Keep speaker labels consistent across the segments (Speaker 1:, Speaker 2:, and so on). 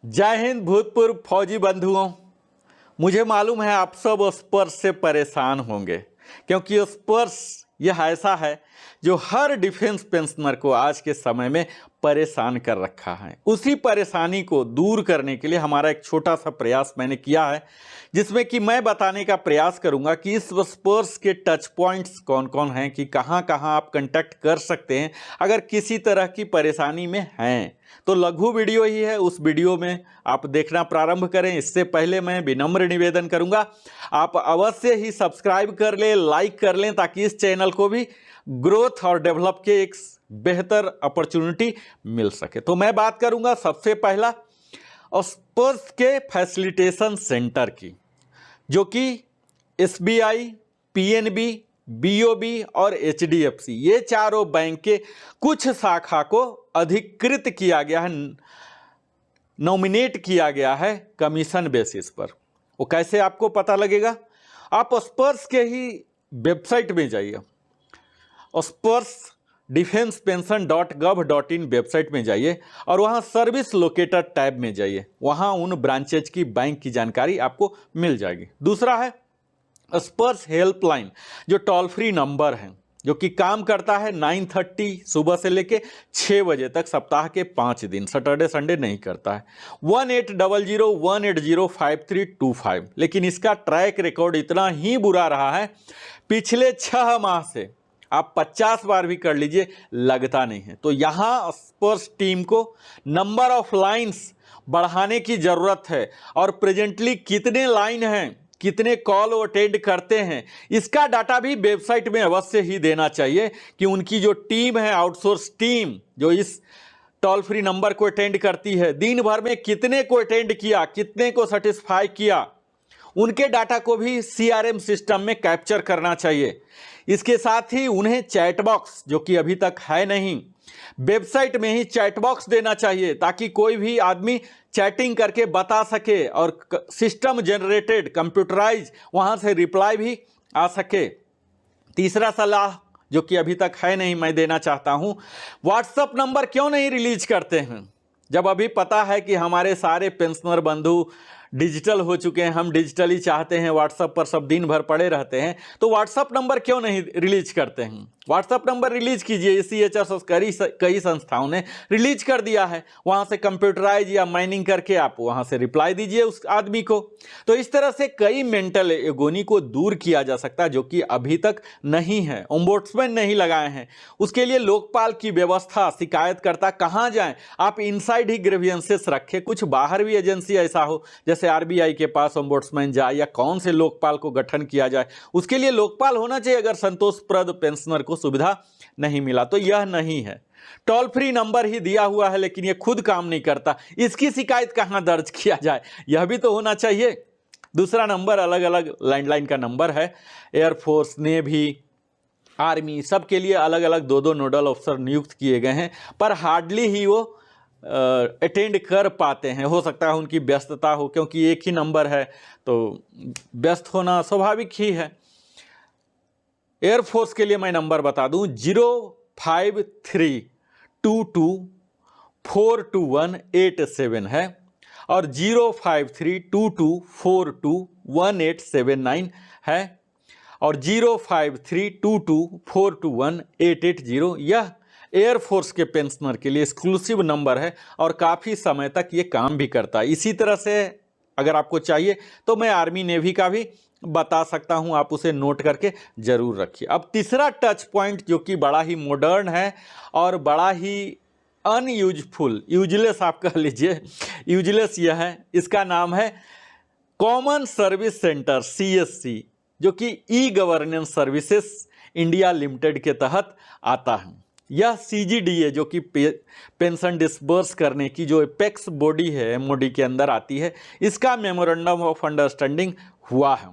Speaker 1: जय हिंद भूतपूर्व फौजी बंधुओं। मुझे मालूम है आप सब स्पर्श से परेशान होंगे, क्योंकि स्पर्श यह ऐसा है जो हर डिफेंस पेंशनर को आज के समय में परेशान कर रखा है। उसी परेशानी को दूर करने के लिए हमारा एक छोटा सा प्रयास मैंने किया है, जिसमें कि मैं बताने का प्रयास करूंगा कि इस स्पर्श के टच पॉइंट्स कौन कौन हैं, कि कहां कहां आप कांटेक्ट कर सकते हैं अगर किसी तरह की परेशानी में हैं। तो लघु वीडियो ही है, उस वीडियो में आप देखना प्रारंभ करें। इससे पहले मैं विनम्र निवेदन करूंगा, आप अवश्य ही सब्सक्राइब कर लें, लाइक कर लें, ताकि इस चैनल को भी ग्रोथ और डेवलप के एक बेहतर अपॉर्चुनिटी मिल सके। तो मैं बात करूंगा सबसे पहला स्पर्श के फैसिलिटेशन सेंटर की, जो कि एसबीआई, पीएनबी, बीओबी और एचडीएफसी, ये चारों बैंक के कुछ शाखा को अधिकृत किया गया है, नॉमिनेट किया गया है कमीशन बेसिस पर। वो कैसे आपको पता लगेगा? आप स्पर्श के ही वेबसाइट में जाइए, स्पर्श defensepension.gov.in वेबसाइट में जाइए और वहाँ सर्विस लोकेटर टैब में जाइए। वहाँ उन ब्रांचेज की बैंक की जानकारी आपको मिल जाएगी। दूसरा है स्पर्श हेल्पलाइन, जो टोल फ्री नंबर है, जो कि काम करता है 9:30 सुबह से लेके 6 बजे तक, सप्ताह के 5 दिन, सैटरडे संडे नहीं करता है। 1800-180-5325। लेकिन इसका ट्रैक रिकॉर्ड इतना ही बुरा रहा है, पिछले 6 माह से आप 50 बार भी कर लीजिए, लगता नहीं है। तो यहाँ स्पर्श टीम को नंबर ऑफ लाइन्स बढ़ाने की ज़रूरत है, और प्रेजेंटली कितने लाइन हैं, कितने कॉल अटेंड करते हैं, इसका डाटा भी वेबसाइट में अवश्य ही देना चाहिए, कि उनकी जो टीम है, आउटसोर्स टीम जो इस टोल फ्री नंबर को अटेंड करती है, दिन भर में कितने को अटेंड किया, कितने को सेटिस्फाई किया, उनके डाटा को भी सीआरएम सिस्टम में कैप्चर करना चाहिए। इसके साथ ही उन्हें चैट बॉक्स, जो कि अभी तक है नहीं, वेबसाइट में ही चैट बॉक्स देना चाहिए, ताकि कोई भी आदमी चैटिंग करके बता सके और सिस्टम जनरेटेड कंप्यूटराइज वहां से रिप्लाई भी आ सके। तीसरा सलाह, जो कि अभी तक है नहीं, मैं देना चाहता हूं, व्हाट्सएप नंबर क्यों नहीं रिलीज करते हैं? जब अभी पता है कि हमारे सारे पेंशनर बंधु डिजिटल हो चुके हैं, हम डिजिटली चाहते हैं, व्हाट्सएप पर सब दिन भर पड़े रहते हैं, तो व्हाट्सएप नंबर क्यों नहीं रिलीज करते हैं? व्हाट्सएप नंबर रिलीज कीजिए। सीएचएस और कई संस्थाओं ने रिलीज कर दिया है। वहां से कंप्यूटराइज या माइनिंग करके आप वहां से रिप्लाई दीजिए उस आदमी को। तो इस तरह से कई मेंटल एगोनी को दूर किया जा सकता है, जो कि अभी तक नहीं है। ओम्बुड्समैन नहीं लगाए हैं, उसके लिए लोकपाल की व्यवस्था, शिकायतकर्ता कहाँ जाएं? आप इनसाइड ही ग्रीवियंसेस रखें। कुछ बाहर भी एजेंसी ऐसा हो, जैसे आरबीआई के पास ओम्बुड्समैन जाए, या कौन से लोकपाल को गठन किया जाए, उसके लिए लोकपाल होना चाहिए अगर संतोषप्रद पेंशनर को सुविधा नहीं मिला। तो यह नहीं है। टोल फ्री नंबर ही दिया हुआ है, लेकिन यह खुद काम नहीं करता, इसकी शिकायत कहां दर्ज किया जाए, यह भी तो होना चाहिए। दूसरा नंबर अलग अलग लैंडलाइन का नंबर है। एयरफोर्स, नेवी, आर्मी, सबके लिए अलग अलग 2-2 नोडल अफसर नियुक्त किए गए हैं, पर हार्डली ही वो अटेंड कर पाते हैं। हो सकता है उनकी व्यस्तता हो, क्योंकि एक ही नंबर है तो व्यस्त होना स्वाभाविक ही है। एयरफोर्स के लिए मैं नंबर बता दूं, 05322421887 है, और 05322421879 है, और 05322421880 यह एयरफोर्स के पेंशनर के लिए एक्सक्लूसिव नंबर है, और काफ़ी समय तक ये काम भी करता है। इसी तरह से अगर आपको चाहिए तो मैं आर्मी नेवी का भी बता सकता हूं, आप उसे नोट करके जरूर रखिए। अब तीसरा टच पॉइंट, जो कि बड़ा ही मॉडर्न है और बड़ा ही अनयूजफुल, यूजलेस आप कह लीजिए, यूजलेस यह है, इसका नाम है कॉमन सर्विस सेंटर, सीएससी, जो कि e governance services India limited के तहत आता है। यह सीजीडीए, जो कि पेंशन डिसबर्स करने की जो एपेक्स बॉडी है, एमओडी के अंदर आती है, इसका मेमोरेंडम ऑफ अंडरस्टैंडिंग हुआ है,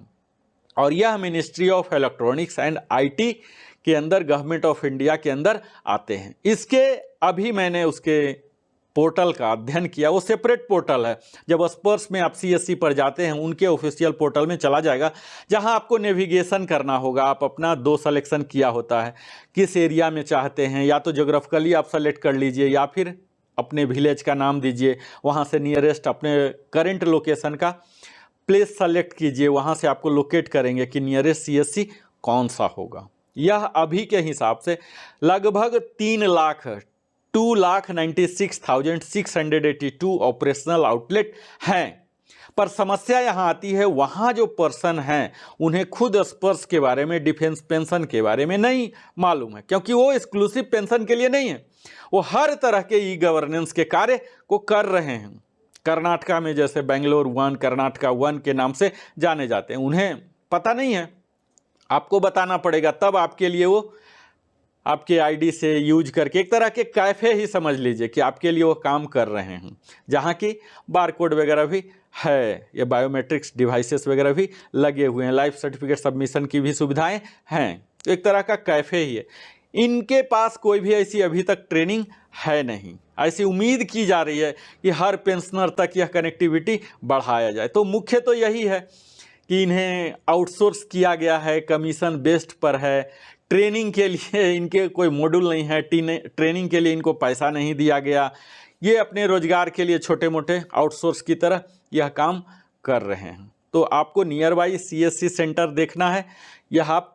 Speaker 1: और यह ministry of electronics and IT के अंदर, गवर्नमेंट ऑफ इंडिया के अंदर आते हैं। इसके अभी मैंने उसके पोर्टल का अध्ययन किया, वो सेपरेट पोर्टल है। जब स्पर्श में आप सीएससी पर जाते हैं, उनके ऑफिशियल पोर्टल में चला जाएगा, जहां आपको नेविगेशन करना होगा। आप अपना 2 सिलेक्शन किया होता है, किस एरिया में चाहते हैं, या तो ज्योग्राफिकली आप सेलेक्ट कर लीजिए, या फिर अपने विलेज का नाम दीजिए, वहाँ से नियरेस्ट अपने करंट लोकेशन का प्लेस सेलेक्ट कीजिए, वहाँ से आपको लोकेट करेंगे कि नियरेस्ट सीएससी कौन सा होगा। यह अभी के हिसाब से लगभग 2,96,682 ऑपरेशनल आउटलेट हैं। पर समस्या यहाँ आती है, वहाँ जो पर्सन हैं उन्हें खुद स्पर्श के बारे में, डिफेंस पेंशन के बारे में नहीं मालूम है, क्योंकि वो एक्सक्लूसिव पेंशन के लिए नहीं है, वो हर तरह के ई गवर्नेंस के कार्य को कर रहे हैं। कर्नाटका में जैसे बेंगलोर वन, कर्नाटका वन के नाम से जाने जाते हैं, उन्हें पता नहीं है, आपको बताना पड़ेगा, तब आपके लिए वो आपके आईडी से यूज करके एक तरह के कैफ़े ही समझ लीजिए कि आपके लिए वो काम कर रहे हैं, जहाँ की बारकोड वगैरह भी है, ये बायोमेट्रिक्स डिवाइसेस वगैरह भी लगे हुए हैं, लाइफ सर्टिफिकेट सबमिशन की भी सुविधाएं हैं, तो एक तरह का कैफ़े ही है। इनके पास कोई भी ऐसी अभी तक ट्रेनिंग है नहीं। ऐसी उम्मीद की जा रही है कि हर पेंशनर तक यह कनेक्टिविटी बढ़ाया जाए। तो मुख्य तो यही है कि इन्हें आउटसोर्स किया गया है, कमीशन बेस्ड पर है, ट्रेनिंग के लिए इनके कोई मॉड्यूल नहीं है, ट्रेनिंग के लिए इनको पैसा नहीं दिया गया, ये अपने रोजगार के लिए छोटे मोटे आउटसोर्स की तरह यह काम कर रहे हैं। तो आपको नियर बाई सीएससी सेंटर देखना है, यह आप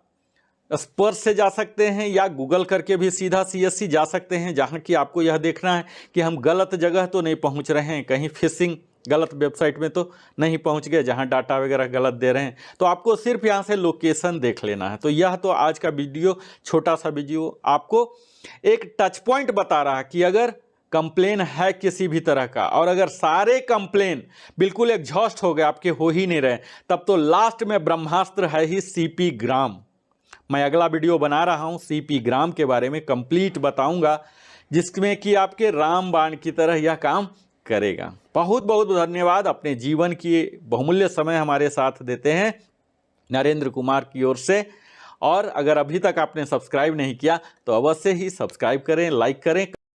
Speaker 1: स्पर्श से जा सकते हैं या गूगल करके भी सीधा सीएससी जा सकते हैं, जहां कि आपको यह देखना है कि हम गलत जगह तो नहीं पहुंच रहे हैं, कहीं फिशिंग गलत वेबसाइट में तो नहीं पहुंच गए जहां डाटा वगैरह गलत दे रहे हैं। तो आपको सिर्फ यहां से लोकेशन देख लेना है। तो यह तो आज का वीडियो, छोटा सा वीडियो, आपको एक टच पॉइंट बता रहा कि अगर कंप्लेन है किसी भी तरह का, और अगर सारे कंप्लेन बिल्कुल एग्जॉस्ट हो गए, आपके हो ही नहीं रहे, तब तो लास्ट में ब्रह्मास्त्र है ही सीपी ग्राम। मैं अगला वीडियो बना रहा हूं सीपी ग्राम के बारे में, कंप्लीट बताऊंगा, जिसमें कि आपके रामबाण की तरह यह काम करेगा। बहुत बहुत धन्यवाद, अपने जीवन की बहुमूल्य समय हमारे साथ देते हैं नरेंद्र कुमार की ओर से। और अगर अभी तक आपने सब्सक्राइब नहीं किया तो अवश्य ही सब्सक्राइब करें, लाइक करें।